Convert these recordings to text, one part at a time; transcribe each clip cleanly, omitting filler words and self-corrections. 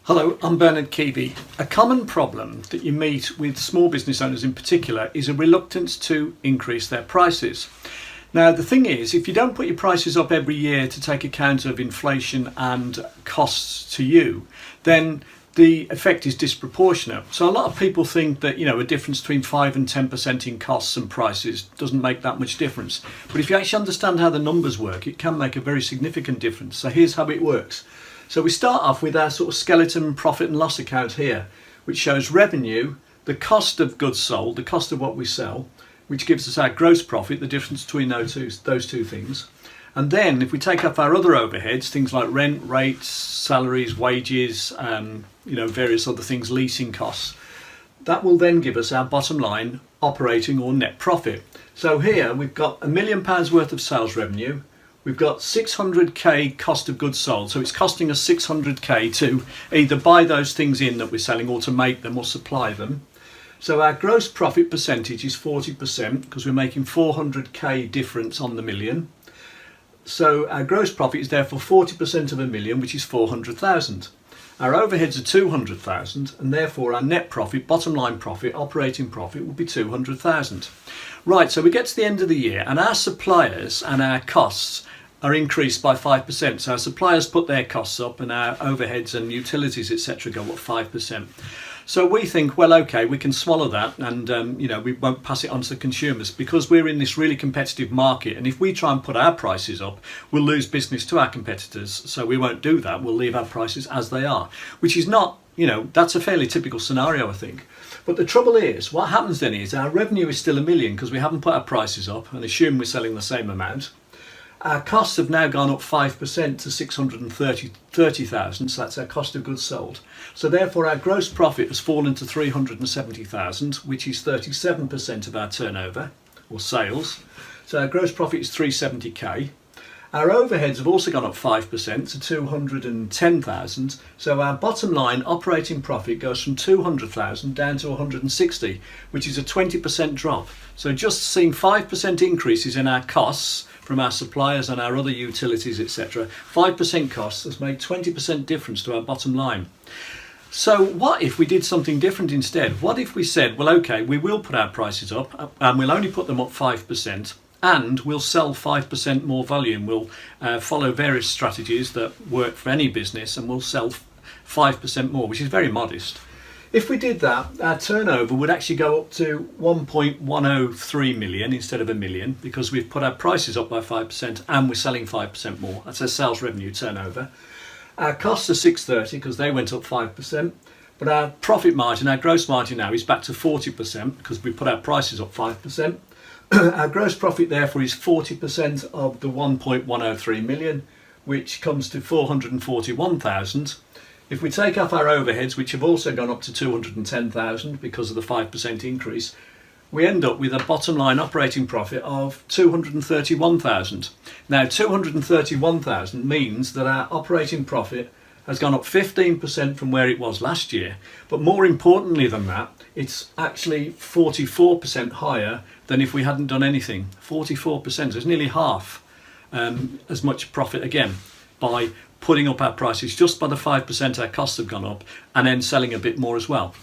Hello, I'm Bernard Keavy. A common problem that you meet with small business owners in particular is a reluctance to increase their prices. Now, the thing is, if you don't put your prices up every year to take account of inflation and costs to you, then the effect is disproportionate. So a lot of people think that, a difference between 5 and 10% in costs and prices doesn't make that much difference. But if you actually understand how the numbers work, it can make a very significant difference. So here's how it works. So we start off with our sort of skeleton profit and loss account here, which shows revenue, the cost of goods sold, the cost of what we sell, which gives us our gross profit, the difference between those two things. And then if we take up our other overheads, things like rent, rates, salaries, wages, various other things, leasing costs, that will then give us our bottom line operating or net profit. So here we've got £1 million worth of sales revenue. We've got 600k cost of goods sold, so it's costing us 600k to either buy those things in that we're selling or to make them or supply them. So our gross profit percentage is 40% because we're making 400k difference on the million. So our gross profit is therefore 40% of a million, which is 400,000. Our overheads are 200,000, and therefore our net profit, bottom line profit, operating profit will be 200,000. Right, so we get to the end of the year and our suppliers and our costs are increased by 5%. So our suppliers put their costs up and our overheads and utilities, etc., go up 5%. So we think, well, okay, we can swallow that and, we won't pass it on to the consumers because we're in this really competitive market. And if we try and put our prices up, we'll lose business to our competitors. So we won't do that. We'll leave our prices as they are, which is not, that's a fairly typical scenario, I think. But the trouble is, what happens then is our revenue is still $1 million because we haven't put our prices up and assume we're selling the same amount. Our costs have now gone up 5% to 630,000, so that's our cost of goods sold. So therefore our gross profit has fallen to 370,000, which is 37% of our turnover or sales. So our gross profit is 370k. Our overheads have also gone up 5% to 210,000. So our bottom line operating profit goes from 200,000 down to 160, which is a 20% drop. So just seeing 5% increases in our costs from our suppliers and our other utilities, etc., 5% costs has made 20% difference to our bottom line. So what if we did something different instead? What if we said, well, okay, we will put our prices up and we'll only put them up 5%. And we'll sell 5% more volume. We'll follow various strategies that work for any business and we'll sell 5% more, which is very modest. If we did that, our turnover would actually go up to 1.103 million instead of $1 million because we've put our prices up by 5% and we're selling 5% more. That's our sales revenue turnover. Our costs are 630 because they went up 5%. But our profit margin, our gross margin now is back to 40% because we put our prices up 5%. Our gross profit therefore is 40% of the 1.103 million, which comes to 441,000. If we take off our overheads, which have also gone up to 210,000 because of the 5% increase, we end up with a bottom line operating profit of 231,000. Now 231,000 means that our operating profit has gone up 15% from where it was last year. But more importantly than that, it's actually 44% higher than if we hadn't done anything. 44%, so it's nearly half as much profit again by putting up our prices. Just by the 5% our costs have gone up and then selling a bit more as well.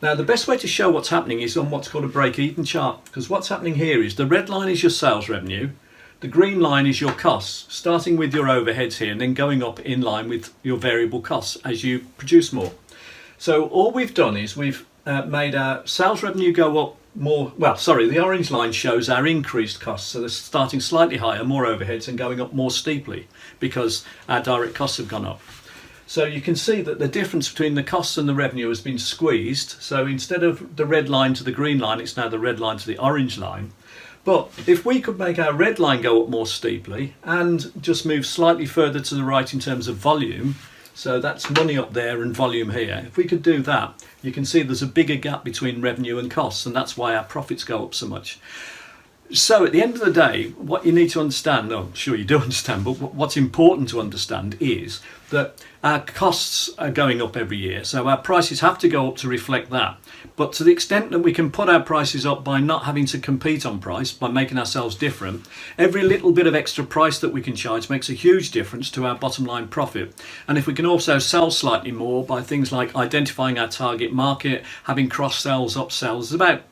Now the best way to show what's happening is on what's called a break-even chart, because what's happening here is the red line is your sales revenue, the green line is your costs, starting with your overheads here and then going up in line with your variable costs as you produce more. So all we've done is we've made our sales revenue go up more, the orange line shows our increased costs. So they're starting slightly higher, more overheads and going up more steeply because our direct costs have gone up. So you can see that the difference between the costs and the revenue has been squeezed. So instead of the red line to the green line, it's now the red line to the orange line. But if we could make our red line go up more steeply and just move slightly further to the right in terms of volume, so that's money up there and volume here. If we could do that, you can see there's a bigger gap between revenue and costs, and that's why our profits go up so much. So at the end of the day, what you need to understand, I'm sure you do understand, but what's important to understand is that our costs are going up every year. So our prices have to go up to reflect that. But to the extent that we can put our prices up by not having to compete on price, by making ourselves different, every little bit of extra price that we can charge makes a huge difference to our bottom line profit. And if we can also sell slightly more by things like identifying our target market, having cross sells, upsells, there's about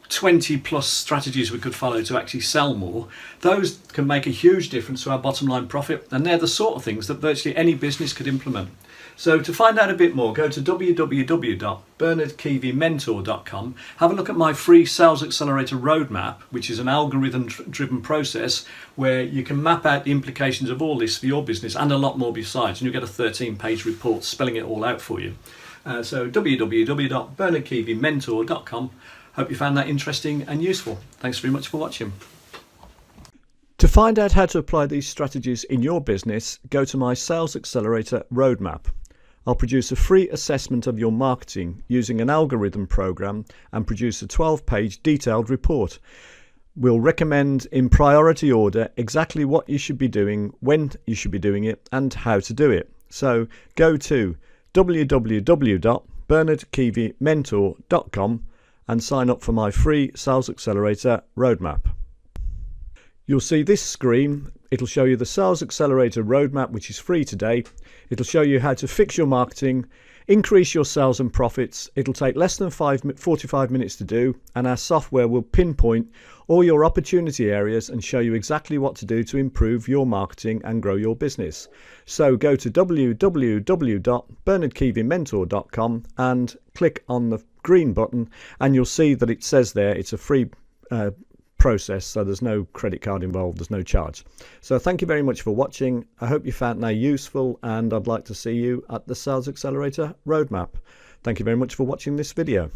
20 plus strategies we could follow to actually sell more. Those can make a huge difference to our bottom line profit, and they're the sort of things that virtually any business could implement. So to find out a bit more, go to www.bernardkeevymentor.com, have a look at my free Sales Accelerator Roadmap, which is an algorithm driven process where you can map out the implications of all this for your business and a lot more besides, and you'll get a 13-page report spelling it all out for you. So www.bernardkeevymentor.com. Hope you found that interesting and useful. Thanks very much for watching. To find out how to apply these strategies in your business, go to my Sales Accelerator Roadmap. I'll produce a free assessment of your marketing using an algorithm program and produce a 12-page detailed report. We'll recommend in priority order exactly what you should be doing, when you should be doing it, and how to do it. So go to www.bernardkeevymentor.com and sign up for my free Sales Accelerator Roadmap. You'll see this screen. It'll show you the Sales Accelerator Roadmap, which is free today. It'll show you how to fix your marketing, increase your sales and profits. It'll take less than 45 minutes to do, and our software will pinpoint all your opportunity areas and show you exactly what to do to improve your marketing and grow your business. So go to www.bernardkeevymentor.com and click on the green button, and you'll see that it says there it's a free process, so there's no credit card involved, there's no charge. So thank you very much for watching. I hope you found that useful, and I'd like to see you at the Sales Accelerator Roadmap. Thank you very much for watching this video.